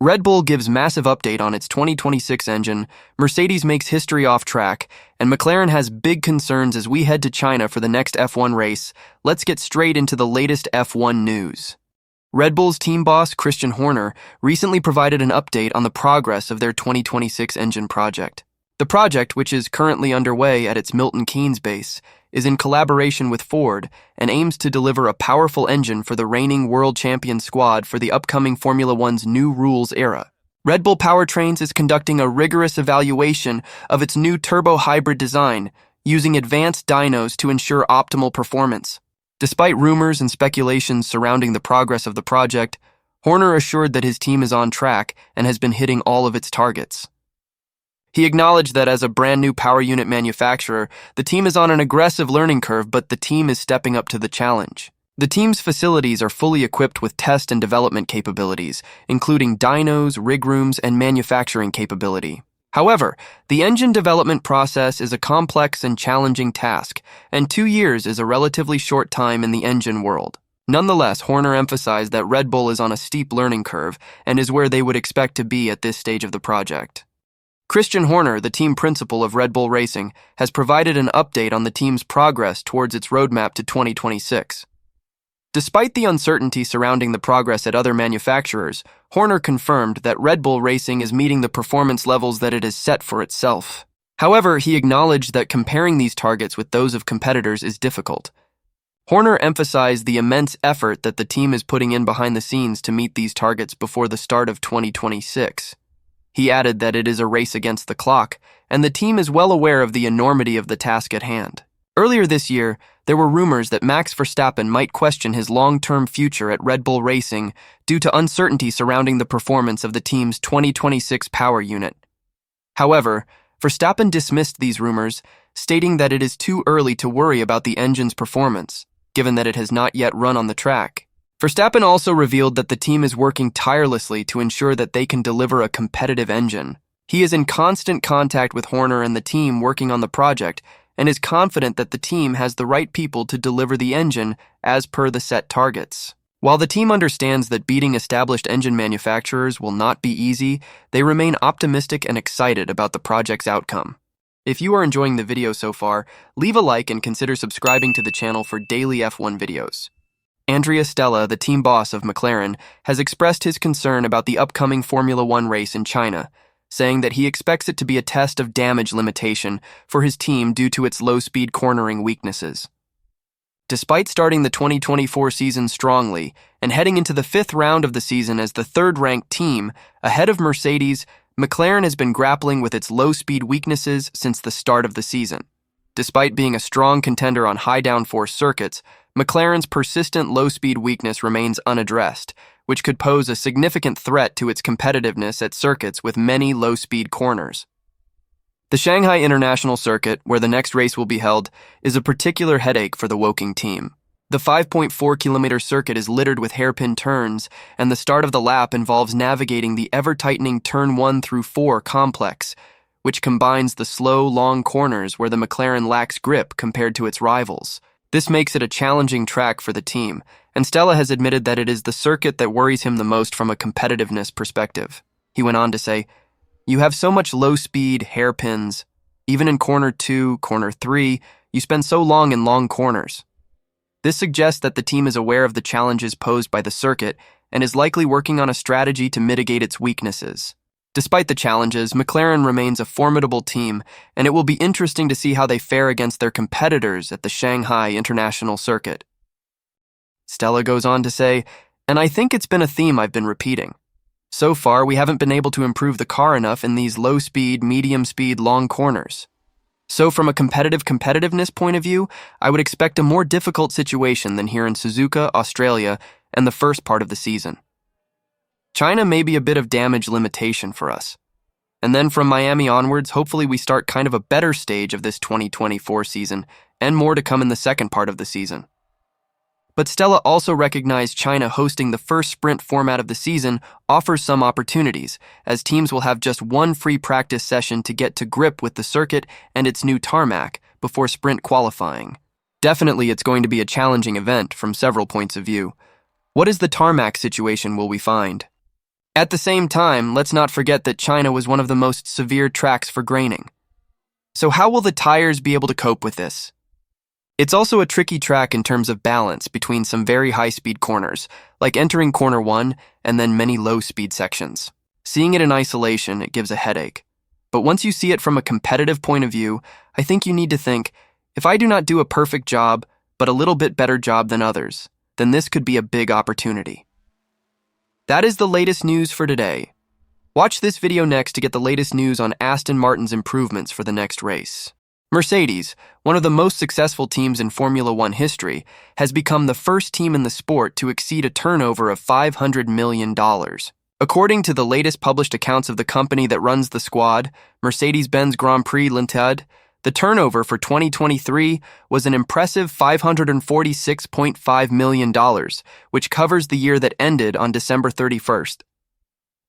Red Bull gives massive update on its 2026 engine, Mercedes makes history off track, and McLaren has big concerns as we head to China for the next F1 race. Let's get straight into the latest F1 news. Red Bull's team boss, Christian Horner, recently provided an update on the progress of their 2026 engine project. The project, which is currently underway at its Milton Keynes base, is in collaboration with Ford and aims to deliver a powerful engine for the reigning world champion squad for the upcoming Formula One's new rules era. Red Bull Powertrains is conducting a rigorous evaluation of its new turbo hybrid design, using advanced dynos to ensure optimal performance. Despite rumors and speculations surrounding the progress of the project, Horner assured that his team is on track and has been hitting all of its targets. He acknowledged that as a brand new power unit manufacturer, the team is on an aggressive learning curve, but the team is stepping up to the challenge. The team's facilities are fully equipped with test and development capabilities, including dynos, rig rooms, and manufacturing capability. However, the engine development process is a complex and challenging task, and 2 years is a relatively short time in the engine world. Nonetheless, Horner emphasized that Red Bull is on a steep learning curve and is where they would expect to be at this stage of the project. Christian Horner, the team principal of Red Bull Racing, has provided an update on the team's progress towards its roadmap to 2026. Despite the uncertainty surrounding the progress at other manufacturers, Horner confirmed that Red Bull Racing is meeting the performance levels that it has set for itself. However, he acknowledged that comparing these targets with those of competitors is difficult. Horner emphasized the immense effort that the team is putting in behind the scenes to meet these targets before the start of 2026. He added that it is a race against the clock, and the team is well aware of the enormity of the task at hand. Earlier this year, there were rumors that Max Verstappen might question his long-term future at Red Bull Racing due to uncertainty surrounding the performance of the team's 2026 power unit. However, Verstappen dismissed these rumors, stating that it is too early to worry about the engine's performance, given that it has not yet run on the track. Verstappen also revealed that the team is working tirelessly to ensure that they can deliver a competitive engine. He is in constant contact with Horner and the team working on the project and is confident that the team has the right people to deliver the engine as per the set targets. While the team understands that beating established engine manufacturers will not be easy, they remain optimistic and excited about the project's outcome. If you are enjoying the video so far, leave a like and consider subscribing to the channel for daily F1 videos. Andrea Stella, the team boss of McLaren, has expressed his concern about the upcoming Formula One race in China, saying that he expects it to be a test of damage limitation for his team due to its low-speed cornering weaknesses. Despite starting the 2024 season strongly and heading into the 5th round of the season as the third-ranked team, ahead of Mercedes, McLaren has been grappling with its low-speed weaknesses since the start of the season. Despite being a strong contender on high downforce circuits, McLaren's persistent low-speed weakness remains unaddressed, which could pose a significant threat to its competitiveness at circuits with many low-speed corners. The Shanghai International Circuit, where the next race will be held, is a particular headache for the Woking team. The 5.4-kilometer circuit is littered with hairpin turns, and the start of the lap involves navigating the ever-tightening Turn 1 through 4 complex, which combines the slow, long corners where the McLaren lacks grip compared to its rivals. This makes it a challenging track for the team, and Stella has admitted that it is the circuit that worries him the most from a competitiveness perspective. He went on to say, "You have so much low-speed hairpins. Even in corner 2, corner 3, you spend so long in long corners." This suggests that the team is aware of the challenges posed by the circuit and is likely working on a strategy to mitigate its weaknesses. Despite the challenges, McLaren remains a formidable team, and it will be interesting to see how they fare against their competitors at the Shanghai International Circuit. Stella goes on to say, "And I think it's been a theme I've been repeating. So far, we haven't been able to improve the car enough in these low-speed, medium-speed, long corners. So from a competitiveness point of view, I would expect a more difficult situation than here in Suzuka, Australia, and the first part of the season. China may be a bit of damage limitation for us. And then from Miami onwards, hopefully we start kind of a better stage of this 2024 season, and more to come in the second part of the season." But Stella also recognized China hosting the first sprint format of the season offers some opportunities, as teams will have just one free practice session to get to grip with the circuit and its new tarmac before sprint qualifying. Definitely it's going to be a challenging event from several points of view. What is the tarmac situation will we find? At the same time, let's not forget that China was one of the most severe tracks for graining. So how will the tires be able to cope with this? It's also a tricky track in terms of balance between some very high-speed corners, like entering corner 1 and then many low-speed sections. Seeing it in isolation, it gives a headache. But once you see it from a competitive point of view, I think you need to think, if I do not do a perfect job, but a little bit better job than others, then this could be a big opportunity. That is the latest news for today. Watch this video next to get the latest news on Aston Martin's improvements for the next race. Mercedes, one of the most successful teams in Formula One history, has become the first team in the sport to exceed a turnover of $500 million. According to the latest published accounts of the company that runs the squad, Mercedes-Benz Grand Prix Limited, the turnover for 2023 was an impressive $546.5 million, which covers the year that ended on December 31st.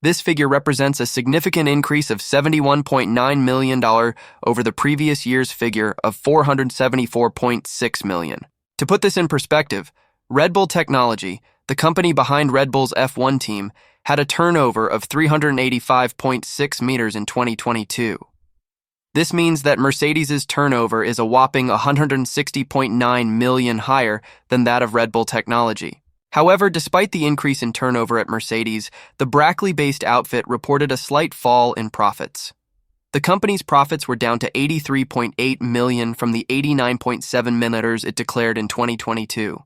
This figure represents a significant increase of $71.9 million over the previous year's figure of $474.6 million. To put this in perspective, Red Bull Technology, the company behind Red Bull's F1 team, had a turnover of 385.6 meters in 2022. This means that Mercedes' turnover is a whopping 160.9 million higher than that of Red Bull Technology. However, despite the increase in turnover at Mercedes, the Brackley-based outfit reported a slight fall in profits. The company's profits were down to $83.8 million from the $89.7 million it declared in 2022.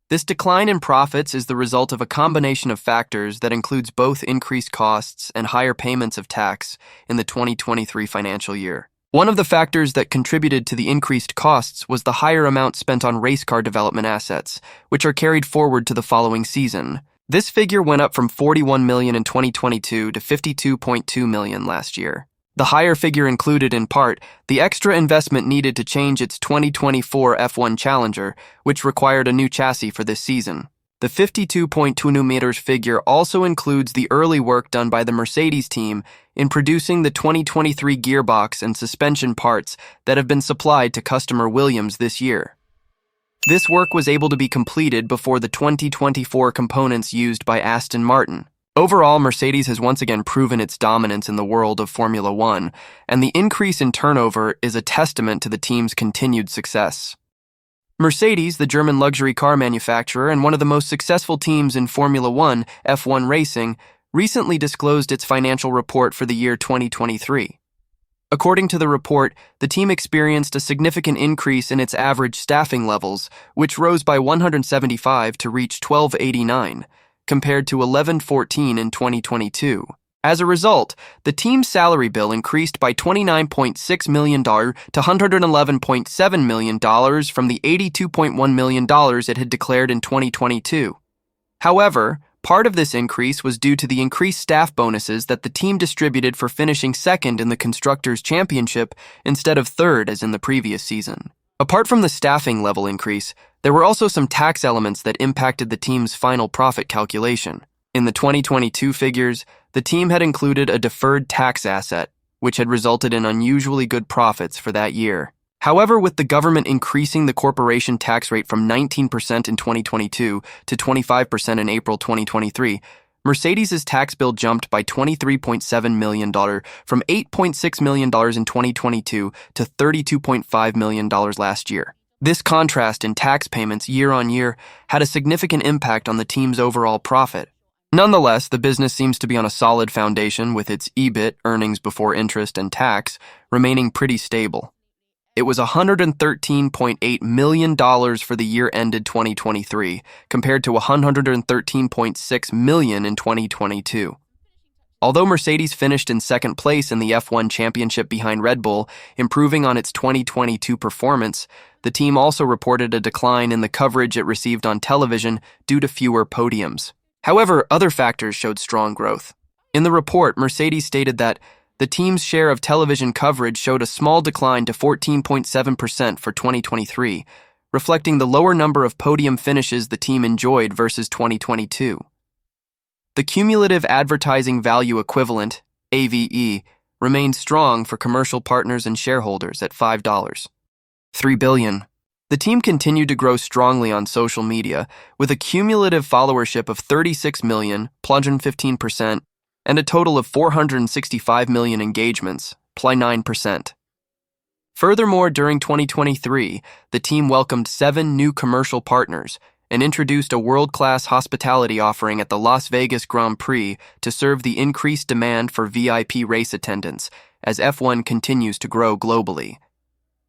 This decline in profits is the result of a combination of factors that includes both increased costs and higher payments of tax in the 2023 financial year. One of the factors that contributed to the increased costs was the higher amount spent on race car development assets, which are carried forward to the following season. This figure went up from $41 million in 2022 to $52.2 million last year. The higher figure included, in part, the extra investment needed to change its 2024 F1 Challenger, which required a new chassis for this season. The 52.2 meters figure also includes the early work done by the Mercedes team in producing the 2023 gearbox and suspension parts that have been supplied to customer Williams this year. This work was able to be completed before the 2024 components used by Aston Martin. Overall, Mercedes has once again proven its dominance in the world of Formula One, and the increase in turnover is a testament to the team's continued success. Mercedes, the German luxury car manufacturer and one of the most successful teams in Formula One F1 racing, recently disclosed its financial report for the year 2023. According to the report, the team experienced a significant increase in its average staffing levels, which rose by 175 to reach 1289, compared to 1114 in 2022. As a result, the team's salary bill increased by $29.6 million to $111.7 million from the $82.1 million it had declared in 2022. However, part of this increase was due to the increased staff bonuses that the team distributed for finishing second in the Constructors' Championship instead of third as in the previous season. Apart from the staffing level increase, there were also some tax elements that impacted the team's final profit calculation. In the 2022 figures, the team had included a deferred tax asset, which had resulted in unusually good profits for that year. However, with the government increasing the corporation tax rate from 19% in 2022 to 25% in April 2023, Mercedes' tax bill jumped by $23.7 million from $8.6 million in 2022 to $32.5 million last year. This contrast in tax payments year on year had a significant impact on the team's overall profit. Nonetheless, the business seems to be on a solid foundation with its EBIT, earnings before interest and tax, remaining pretty stable. It was $113.8 million for the year ended 2023, compared to $113.6 million in 2022. Although Mercedes finished in second place in the F1 Championship behind Red Bull, improving on its 2022 performance, the team also reported a decline in the coverage it received on television due to fewer podiums. However, other factors showed strong growth. In the report, Mercedes stated that the team's share of television coverage showed a small decline to 14.7% for 2023, reflecting the lower number of podium finishes the team enjoyed versus 2022. The cumulative advertising value equivalent, AVE, remained strong for commercial partners and shareholders at $5.3 billion. The team continued to grow strongly on social media, with a cumulative followership of 36 million, +15%, and a total of 465 million engagements, plus 9%. Furthermore, during 2023, the team welcomed 7 new commercial partners and introduced a world-class hospitality offering at the Las Vegas Grand Prix to serve the increased demand for VIP race attendance as F1 continues to grow globally.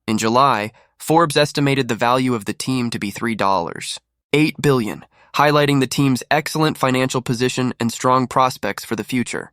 In July, Forbes estimated the value of the team to be $3.8 billion, highlighting the team's excellent financial position and strong prospects for the future.